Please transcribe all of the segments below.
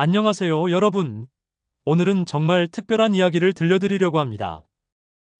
안녕하세요, 여러분. 오늘은 정말 특별한 이야기를 들려드리려고 합니다.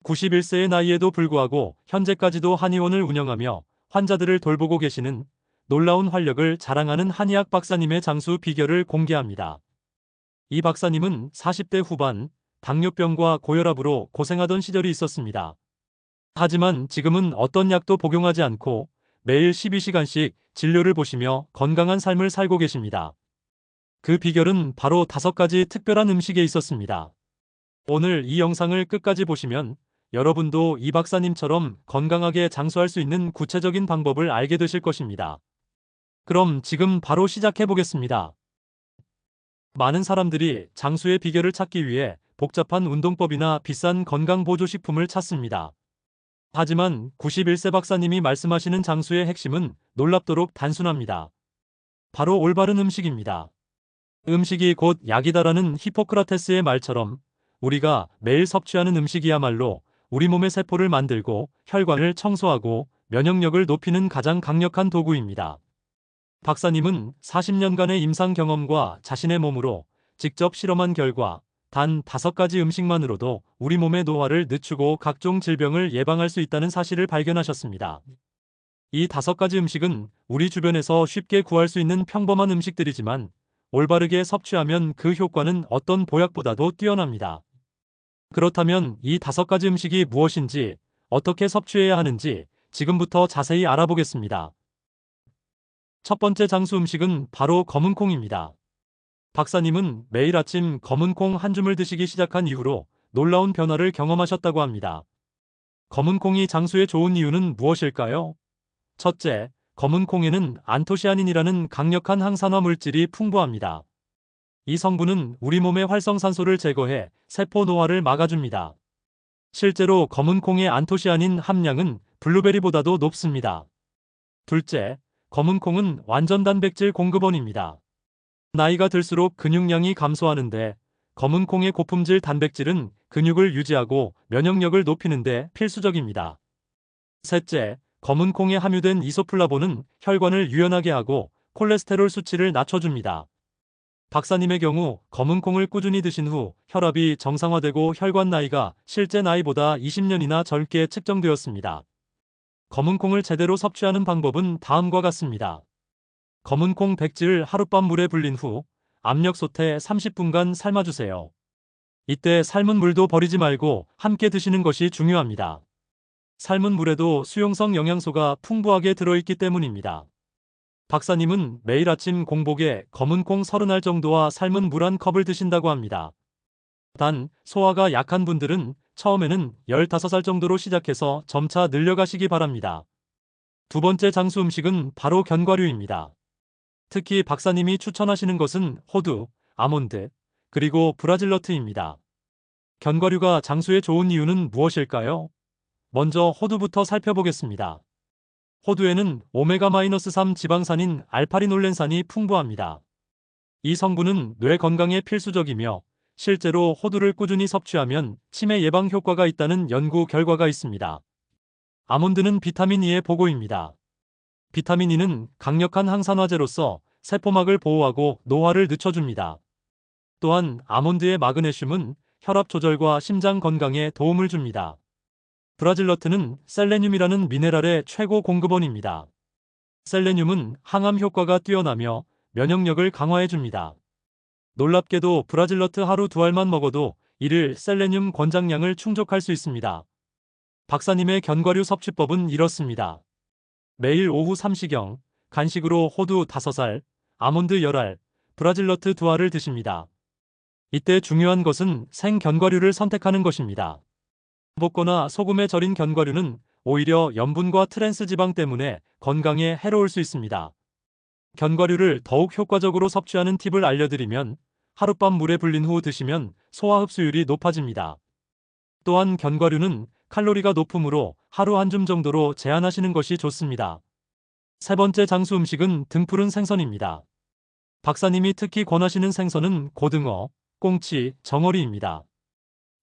91세의 나이에도 불구하고 현재까지도 한의원을 운영하며 환자들을 돌보고 계시는 놀라운 활력을 자랑하는 한의학 박사님의 장수 비결을 공개합니다. 이 박사님은 40대 후반 당뇨병과 고혈압으로 고생하던 시절이 있었습니다. 하지만 지금은 어떤 약도 복용하지 않고 매일 12시간씩 진료를 보시며 건강한 삶을 살고 계십니다. 그 비결은 바로 5가지 특별한 음식에 있었습니다. 오늘 이 영상을 끝까지 보시면 여러분도 이 박사님처럼 건강하게 장수할 수 있는 구체적인 방법을 알게 되실 것입니다. 그럼 지금 바로 시작해 보겠습니다. 많은 사람들이 장수의 비결을 찾기 위해 복잡한 운동법이나 비싼 건강보조식품을 찾습니다. 하지만 91세 박사님이 말씀하시는 장수의 핵심은 놀랍도록 단순합니다. 바로 올바른 음식입니다. 음식이 곧 약이다라는 히포크라테스의 말처럼 우리가 매일 섭취하는 음식이야말로 우리 몸의 세포를 만들고 혈관을 청소하고 면역력을 높이는 가장 강력한 도구입니다. 박사님은 40년간의 임상 경험과 자신의 몸으로 직접 실험한 결과 단 5가지 음식만으로도 우리 몸의 노화를 늦추고 각종 질병을 예방할 수 있다는 사실을 발견하셨습니다. 이 5가지 음식은 우리 주변에서 쉽게 구할 수 있는 평범한 음식들이지만 올바르게 섭취하면 그 효과는 어떤 보약보다도 뛰어납니다. 그렇다면 이 5가지 음식이 무엇인지, 어떻게 섭취해야 하는지 지금부터 자세히 알아보겠습니다. 첫 번째 장수 음식은 바로 검은콩입니다. 박사님은 매일 아침 검은콩 한 줌을 드시기 시작한 이후로 놀라운 변화를 경험하셨다고 합니다. 검은콩이 장수에 좋은 이유는 무엇일까요? 첫째, 검은콩에는 안토시아닌이라는 강력한 항산화 물질이 풍부합니다. 이 성분은 우리 몸의 활성산소를 제거해 세포 노화를 막아줍니다. 실제로 검은콩의 안토시아닌 함량은 블루베리보다도 높습니다. 둘째, 검은콩은 완전 단백질 공급원입니다. 나이가 들수록 근육량이 감소하는데 검은콩의 고품질 단백질은 근육을 유지하고 면역력을 높이는 데 필수적입니다. 셋째, 검은콩에 함유된 이소플라본은 혈관을 유연하게 하고 콜레스테롤 수치를 낮춰줍니다. 박사님의 경우 검은콩을 꾸준히 드신 후 혈압이 정상화되고 혈관 나이가 실제 나이보다 20년이나 젊게 측정되었습니다. 검은콩을 제대로 섭취하는 방법은 다음과 같습니다. 검은콩 백지를 하룻밤 물에 불린 후 압력솥에 30분간 삶아주세요. 이때 삶은 물도 버리지 말고 함께 드시는 것이 중요합니다. 삶은 물에도 수용성 영양소가 풍부하게 들어있기 때문입니다. 박사님은 매일 아침 공복에 검은콩 30알 정도와 삶은 물 1컵을 드신다고 합니다. 단, 소화가 약한 분들은 처음에는 15알 정도로 시작해서 점차 늘려가시기 바랍니다. 두 번째 장수 음식은 바로 견과류입니다. 특히 박사님이 추천하시는 것은 호두, 아몬드, 그리고 브라질너트입니다. 견과류가 장수에 좋은 이유는 무엇일까요? 먼저 호두부터 살펴보겠습니다. 호두에는 오메가-3 지방산인 알파리놀렌산이 풍부합니다. 이 성분은 뇌 건강에 필수적이며 실제로 호두를 꾸준히 섭취하면 치매 예방 효과가 있다는 연구 결과가 있습니다. 아몬드는 비타민 E의 보고입니다. 비타민 E는 강력한 항산화제로서 세포막을 보호하고 노화를 늦춰줍니다. 또한 아몬드의 마그네슘은 혈압 조절과 심장 건강에 도움을 줍니다. 브라질너트는 셀레늄이라는 미네랄의 최고 공급원입니다. 셀레늄은 항암 효과가 뛰어나며 면역력을 강화해줍니다. 놀랍게도 브라질너트 하루 2알만 먹어도 일일 셀레늄 권장량을 충족할 수 있습니다. 박사님의 견과류 섭취법은 이렇습니다. 매일 오후 3시경 간식으로 호두 5알, 아몬드 10알, 브라질너트 2알을 드십니다. 이때 중요한 것은 생 견과류를 선택하는 것입니다. 볶거나 소금에 절인 견과류는 오히려 염분과 트랜스 지방 때문에 건강에 해로울 수 있습니다. 견과류를 더욱 효과적으로 섭취하는 팁을 알려드리면 하룻밤 물에 불린 후 드시면 소화 흡수율이 높아집니다. 또한 견과류는 칼로리가 높으므로 하루 한 줌 정도로 제한하시는 것이 좋습니다. 세 번째 장수 음식은 등푸른 생선입니다. 박사님이 특히 권하시는 생선은 고등어, 꽁치, 정어리입니다.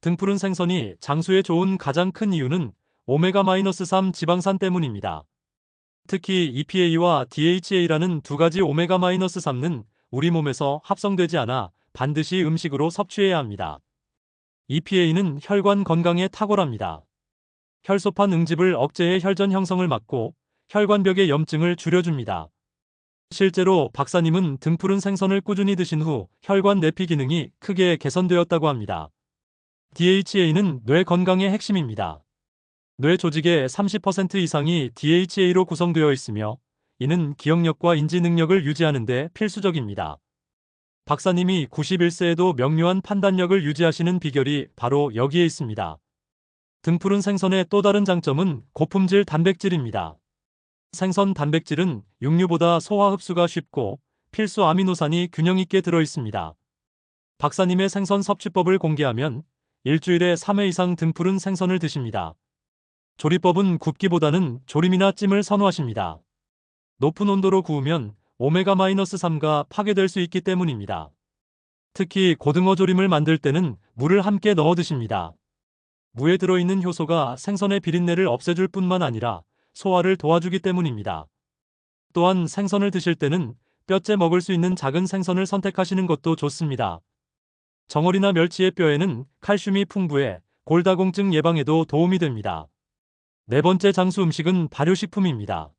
등푸른 생선이 장수에 좋은 가장 큰 이유는 오메가-3 지방산 때문입니다. 특히 EPA와 DHA라는 2가지 오메가-3는 우리 몸에서 합성되지 않아 반드시 음식으로 섭취해야 합니다. EPA는 혈관 건강에 탁월합니다. 혈소판 응집을 억제해 혈전 형성을 막고 혈관벽의 염증을 줄여줍니다. 실제로 박사님은 등푸른 생선을 꾸준히 드신 후 혈관 내피 기능이 크게 개선되었다고 합니다. DHA는 뇌 건강의 핵심입니다. 뇌 조직의 30% 이상이 DHA로 구성되어 있으며 이는 기억력과 인지 능력을 유지하는 데 필수적입니다. 박사님이 91세에도 명료한 판단력을 유지하시는 비결이 바로 여기에 있습니다. 등푸른 생선의 또 다른 장점은 고품질 단백질입니다. 생선 단백질은 육류보다 소화 흡수가 쉽고 필수 아미노산이 균형 있게 들어 있습니다. 박사님의 생선 섭취법을 공개하면 일주일에 3회 이상 등푸른 생선을 드십니다. 조리법은 굽기보다는 조림이나 찜을 선호하십니다. 높은 온도로 구우면 오메가-3가 파괴될 수 있기 때문입니다. 특히 고등어 조림을 만들 때는 물을 함께 넣어 드십니다. 무에 들어있는 효소가 생선의 비린내를 없애줄 뿐만 아니라 소화를 도와주기 때문입니다. 또한 생선을 드실 때는 뼈째 먹을 수 있는 작은 생선을 선택하시는 것도 좋습니다. 정어리나 멸치의 뼈에는 칼슘이 풍부해 골다공증 예방에도 도움이 됩니다. 네 번째 장수 음식은 발효식품입니다.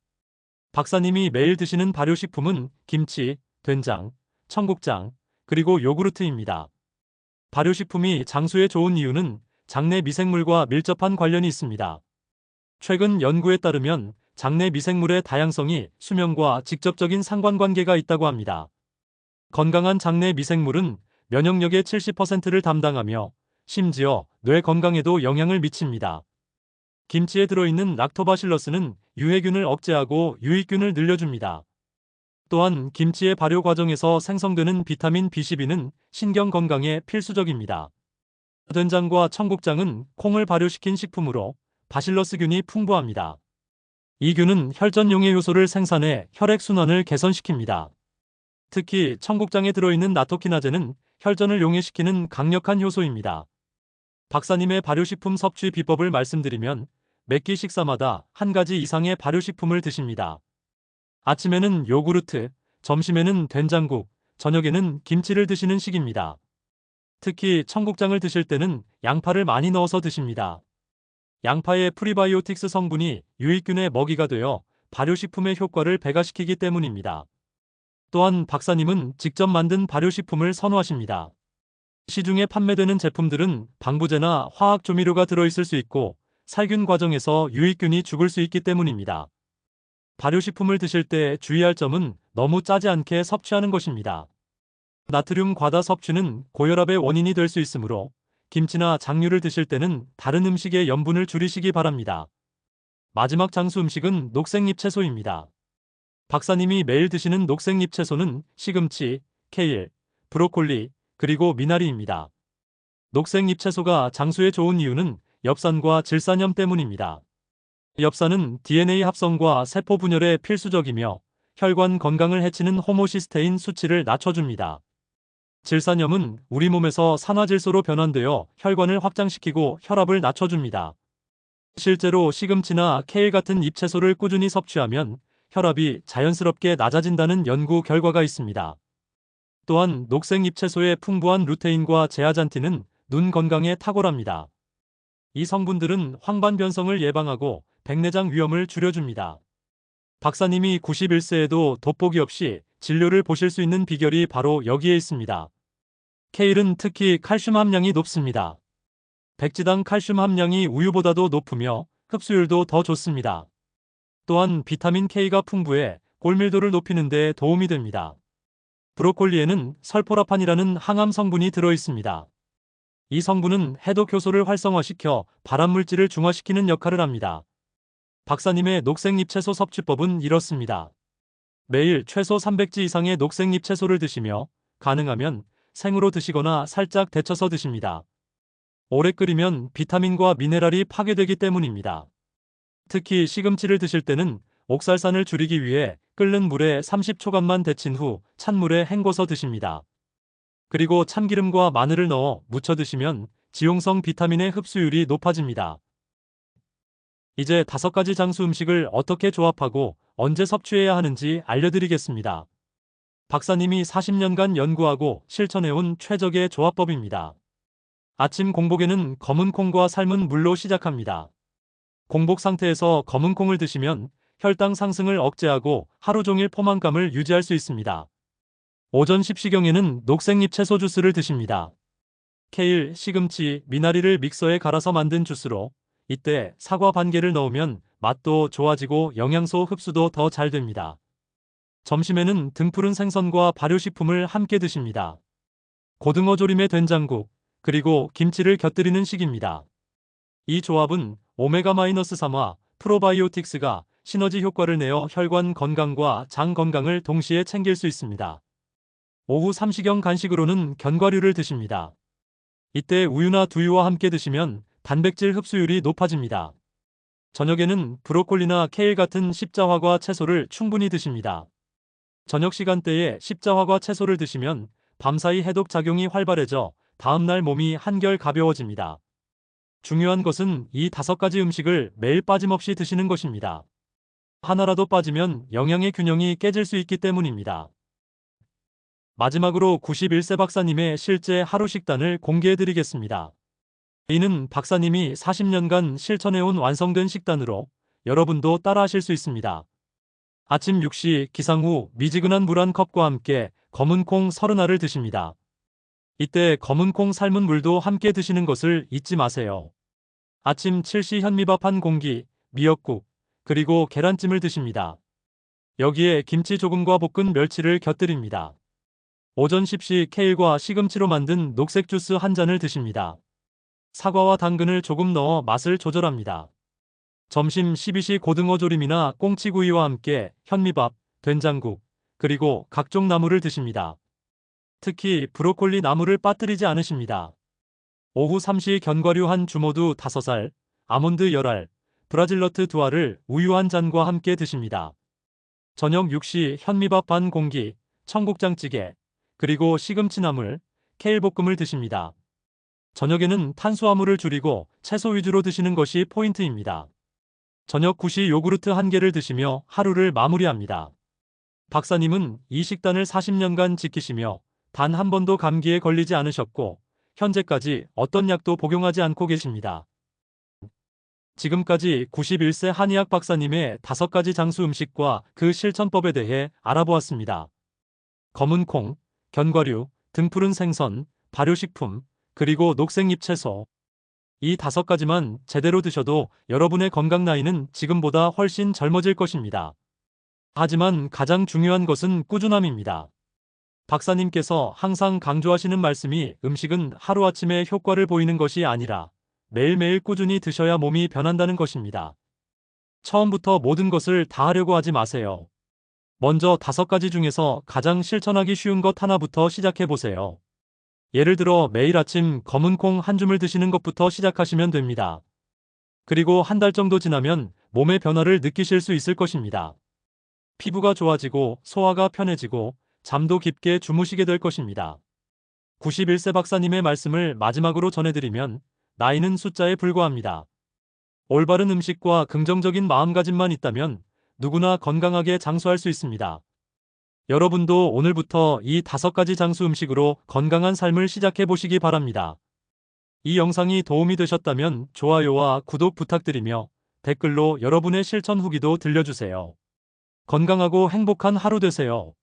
박사님이 매일 드시는 발효식품은 김치, 된장, 청국장, 그리고 요구르트입니다. 발효식품이 장수에 좋은 이유는 장내 미생물과 밀접한 관련이 있습니다. 최근 연구에 따르면 장내 미생물의 다양성이 수명과 직접적인 상관관계가 있다고 합니다. 건강한 장내 미생물은 면역력의 70%를 담당하며 심지어 뇌 건강에도 영향을 미칩니다. 김치에 들어있는 락토바실러스는 유해균을 억제하고 유익균을 늘려줍니다. 또한 김치의 발효 과정에서 생성되는 비타민 B12는 신경 건강에 필수적입니다. 된장과 청국장은 콩을 발효시킨 식품으로 바실러스균이 풍부합니다. 이 균은 혈전용의 효소를 생산해 혈액순환을 개선시킵니다. 특히 청국장에 들어있는 나토키나제는 혈전을 용해시키는 강력한 효소입니다. 박사님의 발효식품 섭취 비법을 말씀드리면 매끼 식사마다 한 가지 이상의 발효식품을 드십니다. 아침에는 요구르트, 점심에는 된장국, 저녁에는 김치를 드시는 식입니다. 특히 청국장을 드실 때는 양파를 많이 넣어서 드십니다. 양파의 프리바이오틱스 성분이 유익균의 먹이가 되어 발효식품의 효과를 배가시키기 때문입니다. 또한 박사님은 직접 만든 발효식품을 선호하십니다. 시중에 판매되는 제품들은 방부제나 화학 조미료가 들어있을 수 있고 살균 과정에서 유익균이 죽을 수 있기 때문입니다. 발효식품을 드실 때 주의할 점은 너무 짜지 않게 섭취하는 것입니다. 나트륨 과다 섭취는 고혈압의 원인이 될 수 있으므로 김치나 장류를 드실 때는 다른 음식의 염분을 줄이시기 바랍니다. 마지막 장수 음식은 녹색잎 채소입니다. 박사님이 매일 드시는 녹색잎 채소는 시금치, 케일, 브로콜리, 그리고 미나리입니다. 녹색잎 채소가 장수에 좋은 이유는 엽산과 질산염 때문입니다. 엽산은 DNA 합성과 세포 분열에 필수적이며 혈관 건강을 해치는 호모시스테인 수치를 낮춰줍니다. 질산염은 우리 몸에서 산화질소로 변환되어 혈관을 확장시키고 혈압을 낮춰줍니다. 실제로 시금치나 케일 같은 잎채소를 꾸준히 섭취하면 혈압이 자연스럽게 낮아진다는 연구 결과가 있습니다. 또한 녹색 잎채소의 풍부한 루테인과 제아잔틴은 눈 건강에 탁월합니다. 이 성분들은 황반 변성을 예방하고 백내장 위험을 줄여줍니다. 박사님이 91세에도 돋보기 없이 진료를 보실 수 있는 비결이 바로 여기에 있습니다. 케일은 특히 칼슘 함량이 높습니다. 백지당 칼슘 함량이 우유보다도 높으며 흡수율도 더 좋습니다. 또한 비타민 K가 풍부해 골밀도를 높이는 데 도움이 됩니다. 브로콜리에는 설포라판이라는 항암 성분이 들어 있습니다. 이 성분은 해독 효소를 활성화시켜 발암물질을 중화시키는 역할을 합니다. 박사님의 녹색잎 채소 섭취법은 이렇습니다. 매일 최소 300지 이상의 녹색잎 채소를 드시며 가능하면 생으로 드시거나 살짝 데쳐서 드십니다. 오래 끓이면 비타민과 미네랄이 파괴되기 때문입니다. 특히 시금치를 드실 때는 옥살산을 줄이기 위해 끓는 물에 30초간만 데친 후 찬물에 헹궈서 드십니다. 그리고 참기름과 마늘을 넣어 무쳐 드시면 지용성 비타민의 흡수율이 높아집니다. 이제 5가지 장수 음식을 어떻게 조합하고 언제 섭취해야 하는지 알려드리겠습니다. 박사님이 40년간 연구하고 실천해온 최적의 조합법입니다. 아침 공복에는 검은 콩과 삶은 물로 시작합니다. 공복 상태에서 검은 콩을 드시면 혈당 상승을 억제하고 하루 종일 포만감을 유지할 수 있습니다. 오전 십시경에는 녹색잎 채소 주스를 드십니다. 케일, 시금치, 미나리를 믹서에 갈아서 만든 주스로 이때 사과 반 개를 넣으면 맛도 좋아지고 영양소 흡수도 더 잘 됩니다. 점심에는 등푸른 생선과 발효식품을 함께 드십니다. 고등어 조림에 된장국, 그리고 김치를 곁들이는 식입니다. 이 조합은 오메가-3와 프로바이오틱스가 시너지 효과를 내어 혈관 건강과 장 건강을 동시에 챙길 수 있습니다. 오후 삼시경 간식으로는 견과류를 드십니다. 이때 우유나 두유와 함께 드시면 단백질 흡수율이 높아집니다. 저녁에는 브로콜리나 케일 같은 십자화과 채소를 충분히 드십니다. 저녁 시간대에 십자화과 채소를 드시면 밤사이 해독 작용이 활발해져 다음날 몸이 한결 가벼워집니다. 중요한 것은 이 5가지 음식을 매일 빠짐없이 드시는 것입니다. 하나라도 빠지면 영양의 균형이 깨질 수 있기 때문입니다. 마지막으로 91세 박사님의 실제 하루 식단을 공개해드리겠습니다. 이는 박사님이 40년간 실천해온 완성된 식단으로 여러분도 따라하실 수 있습니다. 아침 6시 기상 후 미지근한 물 한 컵과 함께 검은 콩 30알을 드십니다. 이때 검은 콩 삶은 물도 함께 드시는 것을 잊지 마세요. 아침 7시 현미밥 한 공기, 미역국, 그리고 계란찜을 드십니다. 여기에 김치 조금과 볶은 멸치를 곁들입니다. 오전 10시 케일과 시금치로 만든 녹색 주스 한 잔을 드십니다. 사과와 당근을 조금 넣어 맛을 조절합니다. 점심 12시 고등어 조림이나 꽁치구이와 함께 현미밥, 된장국, 그리고 각종 나물을 드십니다. 특히 브로콜리 나물을 빠뜨리지 않으십니다. 오후 3시 견과류 한 주모두 5알, 아몬드 10알, 브라질너트 2알을 우유 한 잔과 함께 드십니다. 저녁 6시 현미밥 반 공기, 청국장찌개, 그리고 시금치나물, 케일볶음을 드십니다. 저녁에는 탄수화물을 줄이고 채소 위주로 드시는 것이 포인트입니다. 저녁 9시 요구르트 한 개를 드시며 하루를 마무리합니다. 박사님은 이 식단을 40년간 지키시며 단 한 번도 감기에 걸리지 않으셨고 현재까지 어떤 약도 복용하지 않고 계십니다. 지금까지 91세 한의학 박사님의 5가지 장수 음식과 그 실천법에 대해 알아보았습니다. 검은 콩, 견과류, 등푸른 생선, 발효식품, 그리고 녹색잎 채소. 이 5가지만 제대로 드셔도 여러분의 건강 나이는 지금보다 훨씬 젊어질 것입니다. 하지만 가장 중요한 것은 꾸준함입니다. 박사님께서 항상 강조하시는 말씀이 음식은 하루아침에 효과를 보이는 것이 아니라 매일매일 꾸준히 드셔야 몸이 변한다는 것입니다. 처음부터 모든 것을 다 하려고 하지 마세요. 먼저 5가지 중에서 가장 실천하기 쉬운 것 하나부터 시작해 보세요. 예를 들어 매일 아침 검은 콩 한 줌을 드시는 것부터 시작하시면 됩니다. 그리고 한 달 정도 지나면 몸의 변화를 느끼실 수 있을 것입니다. 피부가 좋아지고 소화가 편해지고 잠도 깊게 주무시게 될 것입니다. 91세 박사님의 말씀을 마지막으로 전해드리면 나이는 숫자에 불과합니다. 올바른 음식과 긍정적인 마음가짐만 있다면 누구나 건강하게 장수할 수 있습니다. 여러분도 오늘부터 이 5가지 장수 음식으로 건강한 삶을 시작해 보시기 바랍니다. 이 영상이 도움이 되셨다면 좋아요와 구독 부탁드리며 댓글로 여러분의 실천 후기도 들려주세요. 건강하고 행복한 하루 되세요.